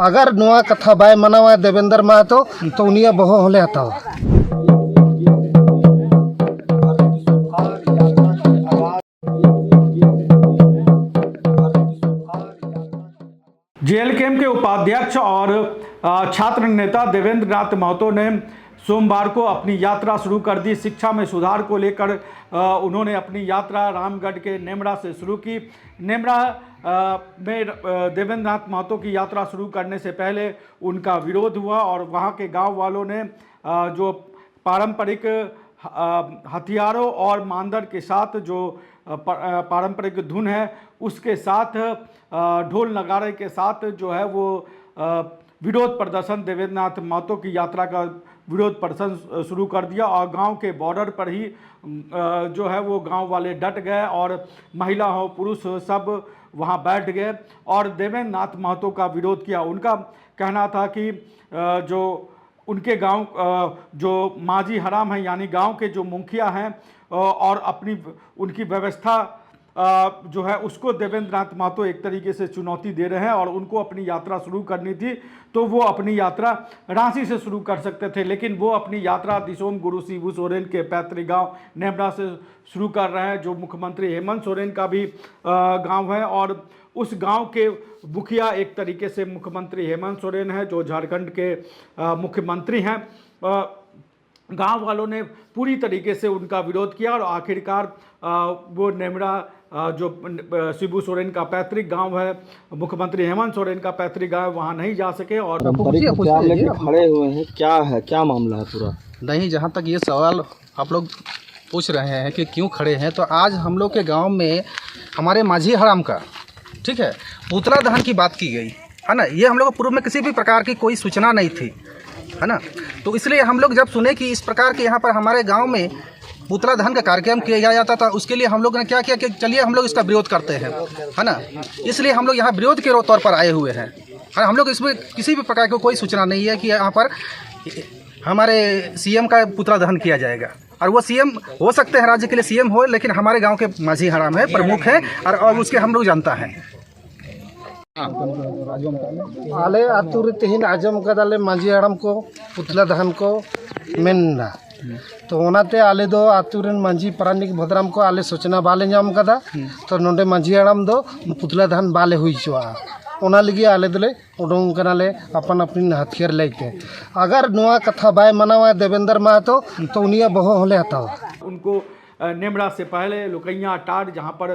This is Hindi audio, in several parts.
अगर नोआ कथा बाय मनावा देवेंद्र महतो तो उनिया बहो होले हतावा। जेएलकेएम के उपाध्यक्ष और छात्र नेता देवेंद्र नाथ महतो ने सोमवार को अपनी यात्रा शुरू कर दी। शिक्षा में सुधार को लेकर उन्होंने अपनी यात्रा रामगढ़ के नेमरा से शुरू की। नेमरा में देवेंद्र नाथ महतो की यात्रा शुरू करने से पहले उनका विरोध हुआ और वहां के गांव वालों ने जो पारंपरिक हथियारों और मांदर के साथ जो पारंपरिक धुन है उसके साथ ढोल नगाड़े के साथ जो है वो विरोध प्रदर्शन देवेंद्र नाथ महतो की यात्रा का विरोध प्रदर्शन शुरू कर दिया और गांव के बॉर्डर पर ही जो है वो गांव वाले डट गए और महिला हो पुरुष हो सब वहां बैठ गए और देवेंद्र नाथ महतो का विरोध किया। उनका कहना था कि जो उनके गांव जो माजी हराम हैं यानी गांव के जो मुखिया हैं और अपनी उनकी व्यवस्था जो है उसको देवेंद्र नाथ महतो एक तरीके से चुनौती दे रहे हैं और उनको अपनी यात्रा शुरू करनी थी तो वो अपनी यात्रा रांची से शुरू कर सकते थे, लेकिन वो अपनी यात्रा दिसोम गुरु शिबू सोरेन के पैतृक गांव नेमरा से शुरू कर रहे हैं जो मुख्यमंत्री हेमंत सोरेन का भी गांव है और उस गांव के मुखिया एक तरीके से मुख्यमंत्री हेमंत सोरेन है जो झारखंड के मुख्यमंत्री हैं। गांव वालों ने पूरी तरीके से उनका विरोध किया और आखिरकार वो नेमरा जो शिबू सोरेन का पैतृक गांव है, मुख्यमंत्री हेमंत सोरेन का पैतृक गांव, वहां नहीं जा सके और खड़े हुए हैं। क्या है, क्या मामला है पूरा? नहीं, जहाँ तक ये सवाल आप लोग पूछ रहे हैं कि क्यों खड़े हैं, तो आज हम लोग के गांव में हमारे माझी हराम का ठीक है पुतला दहन की बात की गई है ना। ये हम लोग को पूर्व में किसी भी प्रकार की कोई सूचना नहीं थी है ना, तो इसलिए हम लोग जब सुने कि इस प्रकार के यहाँ पर हमारे गांव में पुतला दहन का कार्यक्रम किया जाता था उसके लिए हम लोग ने क्या किया कि चलिए हम लोग इसका विरोध करते हैं है ना। इसलिए हम लोग यहाँ विरोध के तौर पर आए हुए हैं। हम लोग इसमें किसी भी प्रकार की कोई सूचना नहीं है कि यहाँ पर हमारे सीएम का पुतला दहन किया जाएगा और वो सीएम हो सकते हैं, राज्य के लिए सीएम हो, लेकिन हमारे गाँव के माझी हराम है, प्रमुख है और उसके हम लोग जानता है। आले आतुरे तेहिन आजम कदाले माझी हराम को पुतला दहन को मेनना तो ओनाते आले दो आतुरेन माझी पारानिक भद्राम को आले सूचना बाले नाम कदा तो नोंडे माझी हराम दो पुतला दहन बाले हुई चुआ ओना लगी आले दले उडोंग कनाले अपन अपनी हथियार लेके अगर नोआ कथा बाय मनावा देवेंद्र महतो तो उनिया बहो होले हतावा। उनको नेमरा से पहले लुकैया टाट जहाँ पर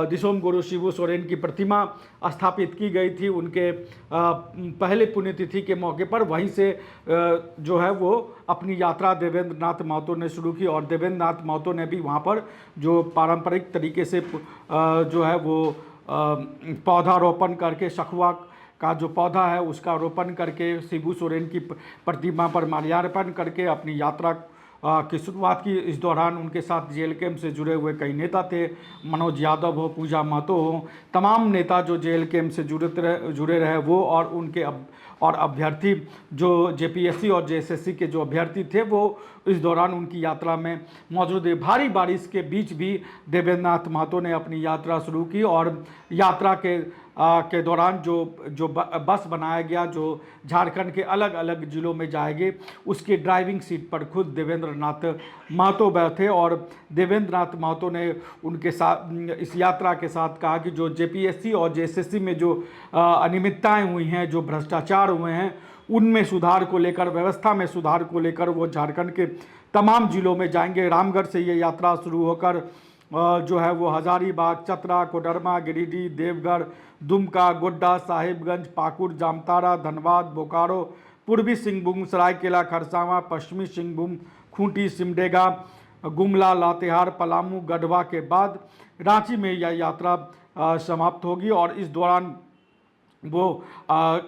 दिसोम गुरु शिबू सोरेन की प्रतिमा स्थापित की गई थी उनके पहले पुण्यतिथि के मौके पर वहीं से जो है वो अपनी यात्रा देवेंद्र नाथ महतो ने शुरू की और देवेंद्र नाथ महतो ने भी वहाँ पर जो पारंपरिक तरीके से जो है वो पौधारोपण करके सखुआ का जो पौधा है उसका रोपण करके शिबू सोरेन की प्रतिमा पर माल्यार्पण करके अपनी यात्रा की शुरुआत की। इस दौरान उनके साथ जेएलकेएम से जुड़े हुए कई नेता थे, मनोज यादव हो, पूजा महतो हो, तमाम नेता जो जेएलकेएम से जुड़े रहे वो और उनके और अभ्यर्थी जो जेपीएससी और जेएसएससी के जो अभ्यर्थी थे वो इस दौरान उनकी यात्रा में मौजूद है। भारी बारिश के बीच भी देवेंद्र नाथ महतो ने अपनी यात्रा शुरू की और यात्रा के दौरान जो बस बनाया गया जो झारखंड के अलग अलग ज़िलों में जाएगी उसकी ड्राइविंग सीट पर खुद देवेंद्र नाथ महतो बैठे और देवेंद्र नाथ महतो ने उनके साथ इस यात्रा के साथ कहा कि जो जेपीएससी और जेएसएससी में जो अनियमितताएं हुई हैं, जो भ्रष्टाचार हुए हैं, उनमें सुधार को लेकर, व्यवस्था में सुधार को लेकर वो झारखंड के तमाम ज़िलों में जाएंगे। रामगढ़ से ये यात्रा शुरू होकर जो है वो हजारीबाग, चतरा, कोडरमा, गिरिडीह, देवगढ़, दुमका, गोड्डा, साहिबगंज, पाकुड़, जामताड़ा, धनबाद, बोकारो, पूर्वी सिंहभूम, सरायकेला खरसावां, पश्चिमी सिंहभूम, खूंटी, सिमडेगा, गुमला, लातेहार, पलामू, गढ़वा के बाद रांची में यह यात्रा समाप्त होगी और इस दौरान वो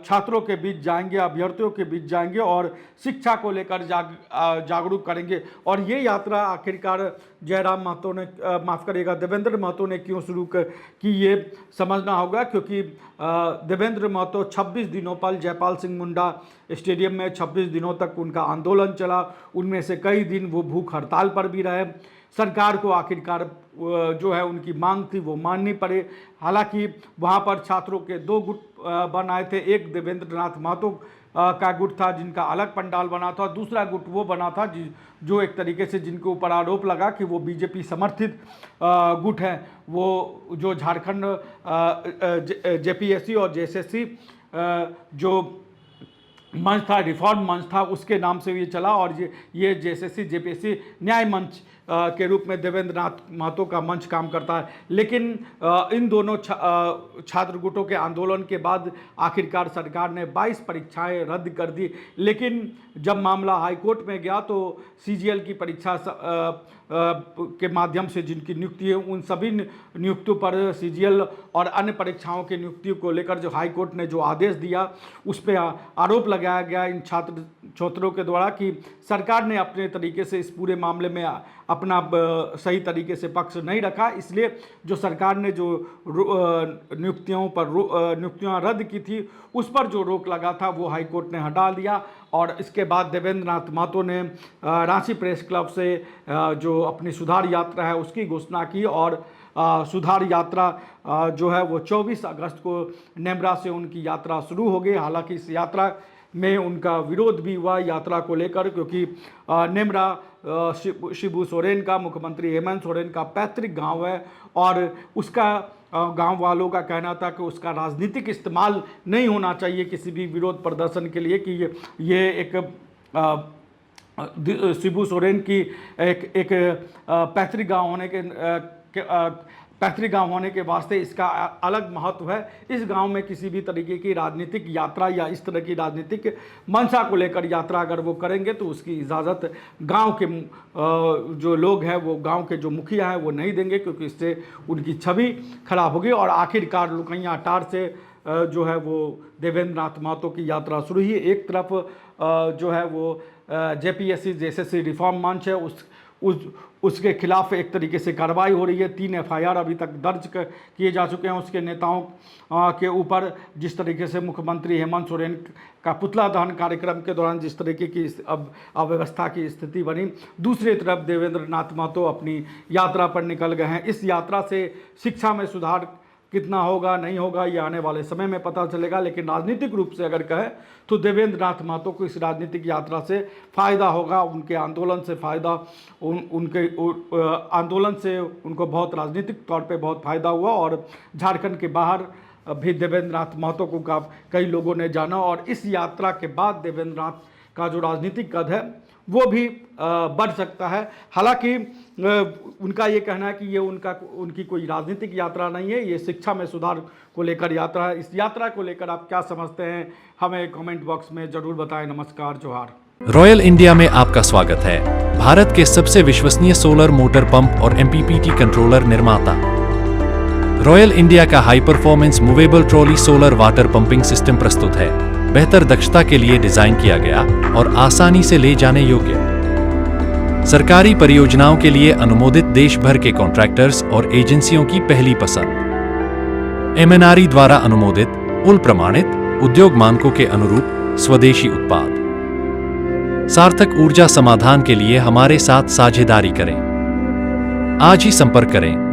छात्रों के बीच जाएंगे, अभ्यर्थियों के बीच जाएंगे और शिक्षा को लेकर जागरूक करेंगे। और ये यात्रा आखिरकार जयराम महतो ने माफ़ करिएगा देवेंद्र महतो ने क्यों शुरू की ये समझना होगा, क्योंकि देवेंद्र महतो 26 दिनों पर जयपाल सिंह मुंडा स्टेडियम में 26 दिनों तक उनका आंदोलन चला, उनमें से कई दिन वो भूख हड़ताल पर भी रहे। सरकार को आखिरकार जो है उनकी मांग थी वो माननी पड़े। हालांकि वहाँ पर छात्रों के 2 गुट बनाए थे। एक देवेंद्र नाथ महतो का गुट था जिनका अलग पंडाल बना था, दूसरा गुट वो बना था जो एक तरीके से जिनके ऊपर आरोप लगा कि वो बीजेपी समर्थित गुट है, वो जो झारखंड जेपीएससी और जेएसएससी जो मंच था, रिफॉर्म मंच था, उसके नाम से ये चला और ये जेएसएससी जेपीएससी न्याय मंच के रूप में देवेंद्र नाथ महतो का मंच काम करता है। लेकिन इन दोनों छात्र गुटों के आंदोलन के बाद आखिरकार सरकार ने 22 परीक्षाएं रद्द कर दी। लेकिन जब मामला हाईकोर्ट में गया तो सीजीएल की परीक्षा के माध्यम से जिनकी नियुक्ति है उन सभी नियुक्तियों पर सीजीएल और अन्य परीक्षाओं की नियुक्तियों को लेकर जो हाईकोर्ट ने जो आदेश दिया उस पर आरोप लगाया गया इन छात्रों के द्वारा कि सरकार ने अपने तरीके से इस पूरे मामले में अपना सही तरीके से पक्ष नहीं रखा। इसलिए जो सरकार ने जो नियुक्तियां रद्द की थी उस पर जो रोक लगा था वो हाईकोर्ट ने हटा दिया। और इसके बाद देवेंद्र नाथ महतो ने रांची प्रेस क्लब से जो अपनी सुधार यात्रा है उसकी घोषणा की और सुधार यात्रा जो है वो 24 अगस्त को नेमरा से उनकी यात्रा शुरू हो गई। हालांकि इस यात्रा में उनका विरोध भी हुआ यात्रा को लेकर, क्योंकि नेमरा शिबू सोरेन का, मुख्यमंत्री हेमंत सोरेन का पैतृक गांव है और उसका गांव वालों का कहना था कि उसका राजनीतिक इस्तेमाल नहीं होना चाहिए किसी भी विरोध प्रदर्शन के लिए, कि ये एक शिबू सोरेन की एक पैतृक गांव होने के वास्ते इसका अलग महत्व है। इस गांव में किसी भी तरीके की राजनीतिक यात्रा या इस तरह की राजनीतिक मंशा को लेकर यात्रा अगर वो करेंगे तो उसकी इजाज़त गांव के जो लोग हैं, वो गांव के जो मुखिया हैं वो नहीं देंगे, क्योंकि इससे उनकी छवि खराब होगी। और आखिरकार लुकैया टार से जो है वो देवेंद्र नाथ महतो की यात्रा शुरू हुई। एक तरफ जो है वो जेपीएससी जेएसएससी रिफॉर्म मंच है उसके खिलाफ एक तरीके से कार्रवाई हो रही है। 3 एफआईआर अभी तक दर्ज किए जा चुके हैं उसके नेताओं के ऊपर। जिस तरीके से मुख्यमंत्री हेमंत सोरेन का पुतला दहन कार्यक्रम के दौरान जिस तरीके की अब अव्यवस्था की स्थिति बनी, दूसरी तरफ देवेंद्र नाथ महतो अपनी यात्रा पर निकल गए हैं। इस यात्रा से शिक्षा में सुधार कितना होगा नहीं होगा ये आने वाले समय में पता चलेगा, लेकिन राजनीतिक रूप से अगर कहें तो देवेंद्र नाथ महतो को इस राजनीतिक यात्रा से फ़ायदा होगा, उनके आंदोलन से फ़ायदा, उनके आंदोलन से उनको बहुत राजनीतिक तौर पे बहुत फ़ायदा हुआ। और झारखंड के बाहर भी देवेंद्र नाथ महतो को कई लोगों ने जाना और इस यात्रा के बाद देवेंद्र नाथ का जो राजनीतिक कद है वो भी बढ़ सकता है। हालांकि उनका ये कहना है कि ये उनकी कोई राजनीतिक यात्रा नहीं है, ये शिक्षा में सुधार को लेकर यात्रा है। इस यात्रा को लेकर आप क्या समझते हैं हमें कमेंट बॉक्स में ज़रूर बताएं। नमस्कार, जोहार। रॉयल इंडिया में आपका स्वागत है। भारत के सबसे विश्वसनीय सोलर मोटर पंप और MPPT कंट्रोलर निर्माता। रॉयल इंडिया का high performance movable trolley solar water pumping system प्रस्तुत है। बेहतर दक्षता के लिए डिजाइन किया गया और आसानी से ले जाने योग्य। सरकारी परियोजनाओं के लिए अनुमोदित देश भर के कॉन्ट्रैक्टर्स और एजेंसियों की पहली पसंद। MNRE द्वारा अनुमोदित, उल प्रमाणित, उद्योग मानकों के अनुरूप स्वदेशी उत्पाद। सार्थक ऊर्जा समाधान के लिए हमारे साथ साझेदारी करें। आज ही संपर्क करें